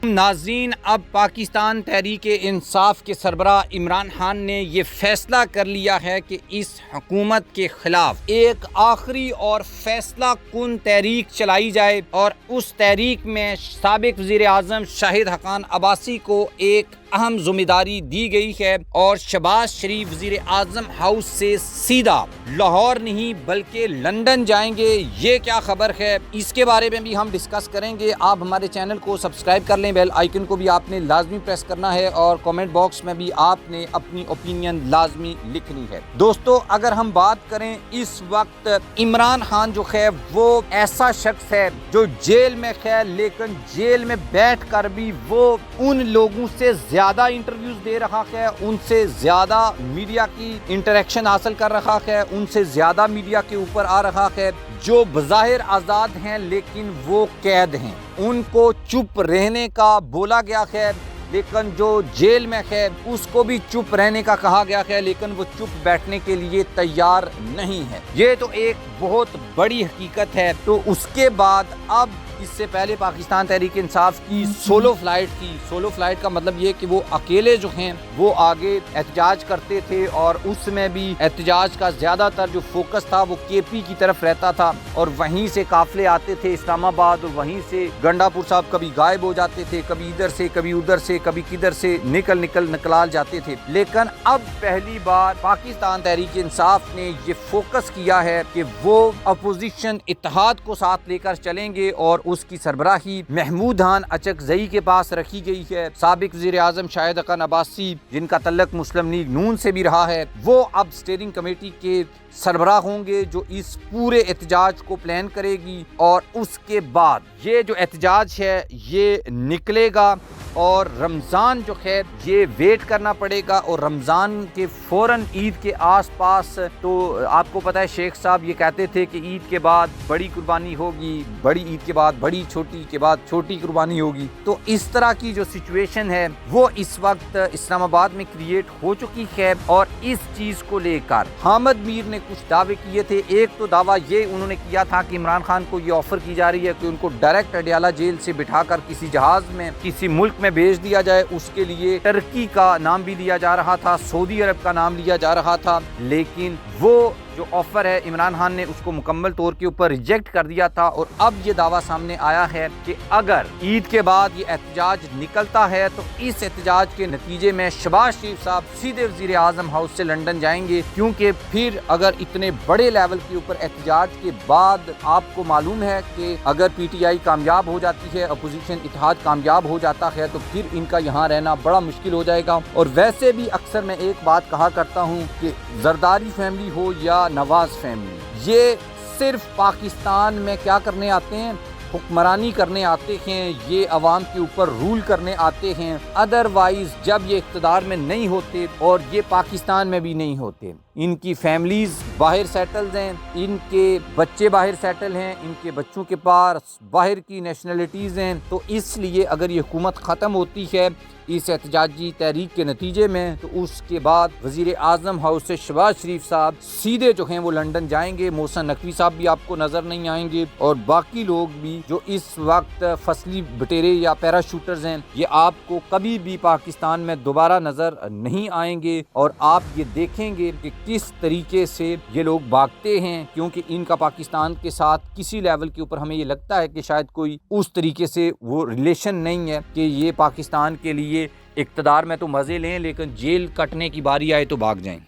ناظرین، اب پاکستان تحریک انصاف کے سربراہ عمران خان نے یہ فیصلہ کر لیا ہے کہ اس حکومت کے خلاف ایک آخری اور فیصلہ کن تحریک چلائی جائے، اور اس تحریک میں سابق وزیر اعظم شاہد حقان عباسی کو ایک اہم ذمہ داری دی گئی ہے، اور شہباز شریف وزیر اعظم ہاؤس سے سیدھا لاہور نہیں بلکہ لندن جائیں گے۔ یہ کیا خبر ہے، اس کے بارے میں بھی ہم ڈسکس کریں گے۔ آپ ہمارے چینل کو سبسکرائب کر لیں، بیل آئیکن کو بھی آپ نے لازمی پریس کرنا ہے، اور کامنٹ باکس میں بھی آپ نے اپنی اوپینین لازمی لکھنی ہے۔ دوستو، اگر ہم بات کریں اس وقت عمران خان جو ہے وہ ایسا شخص ہے جو جیل میں ہے، لیکن جیل میں بیٹھ کر بھی وہ ان لوگوں سے زیادہ انٹرویوز دے رہا ہے، ان سے زیادہ میڈیا کی انٹریکشن حاصل کر رہا ہے، ان سے زیادہ میڈیا کے اوپر آ رہا ہے، جو بظاہر آزاد ہیں لیکن وہ قید ہیں۔ ان کو چپ رہنے کا بولا گیا ہے، لیکن جو جیل میں ہے اس کو بھی چپ رہنے کا کہا گیا ہے، لیکن وہ چپ بیٹھنے کے لیے تیار نہیں ہے۔ یہ تو ایک بہت بڑی حقیقت ہے۔ تو اس کے بعد اب اس سے پہلے پاکستان تحریک انصاف کی سولو فلائٹ تھی۔ سولو فلائٹ کا مطلب یہ کہ وہ اکیلے جو ہیں وہ آگے احتجاج کرتے تھے، اور اس میں بھی احتجاج کا زیادہ تر جو فوکس تھا وہ کے پی کی طرف رہتا تھا، اور وہیں سے قافلے آتے تھے اسلام آباد، اور وہیں سے گنڈا پور صاحب کبھی غائب ہو جاتے تھے، کبھی ادھر سے کبھی ادھر سے کبھی کدھر سے نکل جاتے تھے۔ لیکن اب پہلی بار پاکستان تحریک انصاف نے یہ فوکس کیا ہے کہ وہ اپوزیشن اتحاد کو ساتھ لے کر چلیں گے، اور اس کی سربراہی محمود خان اچکزئی کے پاس رکھی گئی ہے۔ سابق وزیر اعظم شاہد حقان عباسی، جن کا تعلق مسلم لیگ نون سے بھی رہا ہے، وہ اب اسٹیئرنگ کمیٹی کے سربراہ ہوں گے جو اس پورے احتجاج کو پلان کرے گی، اور اس کے بعد یہ جو احتجاج ہے یہ نکلے گا، اور رمضان جو ہے یہ ویٹ کرنا پڑے گا، اور رمضان کے فوراً عید کے آس پاس تو آپ کو پتہ ہے شیخ صاحب یہ کہتے تھے کہ عید کے بعد بڑی قربانی ہوگی، بڑی عید کے بعد بڑی، چھوٹی کے بعد چھوٹی قربانی ہوگی۔ تو اس طرح کی جو سچویشن ہے وہ اس وقت اسلام آباد میں کریٹ ہو چکی ہے، اور اس چیز کو لے کر حامد میر نے کچھ دعوے کیے تھے۔ ایک تو دعویٰ یہ انہوں نے کیا تھا کہ عمران خان کو یہ آفر کی جا رہی ہے کہ ان کو ڈائریکٹ اڈیالہ جیل سے بٹھا کر کسی جہاز میں کسی ملک میں بھیج دیا جائے۔ اس کے لیے ترکی کا نام بھی لیا جا رہا تھا، سعودی عرب کا نام لیا جا رہا تھا، لیکن وہ جو آفر ہے عمران خان نے اس کو مکمل طور کے اوپر ریجیکٹ کر دیا تھا۔ اور اب یہ دعویٰ سامنے آیا ہے کہ اگر عید کے بعد یہ احتجاج نکلتا ہے تو اس احتجاج کے نتیجے میں شہباز شریف صاحب سیدھے وزیر اعظم ہاؤس سے لندن جائیں گے، کیونکہ پھر اگر اتنے بڑے لیول کے اوپر احتجاج کے بعد آپ کو معلوم ہے کہ اگر پی ٹی آئی کامیاب ہو جاتی ہے، اپوزیشن اتحاد کامیاب ہو جاتا ہے، تو پھر ان کا یہاں رہنا بڑا مشکل ہو جائے گا۔ اور ویسے بھی اکثر میں ایک بات کہا کرتا ہوں کہ زرداری فیملی ہو یا نواز فیملی، یہ صرف پاکستان میں کیا کرنے آتے ہیں، حکمرانی کرنے آتے ہیں، یہ عوام کے اوپر رول کرنے آتے ہیں۔ ادروائز جب یہ اقتدار میں نہیں ہوتے، اور یہ پاکستان میں بھی نہیں ہوتے، ان کی فیملیز باہر سیٹلز ہیں، ان کے بچے باہر سیٹل ہیں، ان کے بچوں کے پاس باہر کی نیشنلٹیز ہیں، تو اس لیے اگر یہ حکومت ختم ہوتی ہے اس احتجاجی تحریک کے نتیجے میں، تو اس کے بعد وزیر اعظم ہاؤس سے شہباز شریف صاحب سیدھے جو ہیں وہ لندن جائیں گے۔ محسن نقوی صاحب بھی آپ کو نظر نہیں آئیں گے، اور باقی لوگ بھی جو اس وقت فصلی بٹیرے یا پیراشوٹرز ہیں، یہ آپ کو کبھی بھی پاکستان میں دوبارہ نظر نہیں آئیں گے، اور آپ یہ دیکھیں گے کہ کس طریقے سے یہ لوگ بھاگتے ہیں، کیونکہ ان کا پاکستان کے ساتھ کسی لیول کے اوپر ہمیں یہ لگتا ہے کہ شاید کوئی اس طریقے سے وہ ریلیشن نہیں ہے کہ یہ پاکستان کے لیے اقتدار میں تو مزے لیں، لیکن جیل کٹنے کی باری آئے تو بھاگ جائیں۔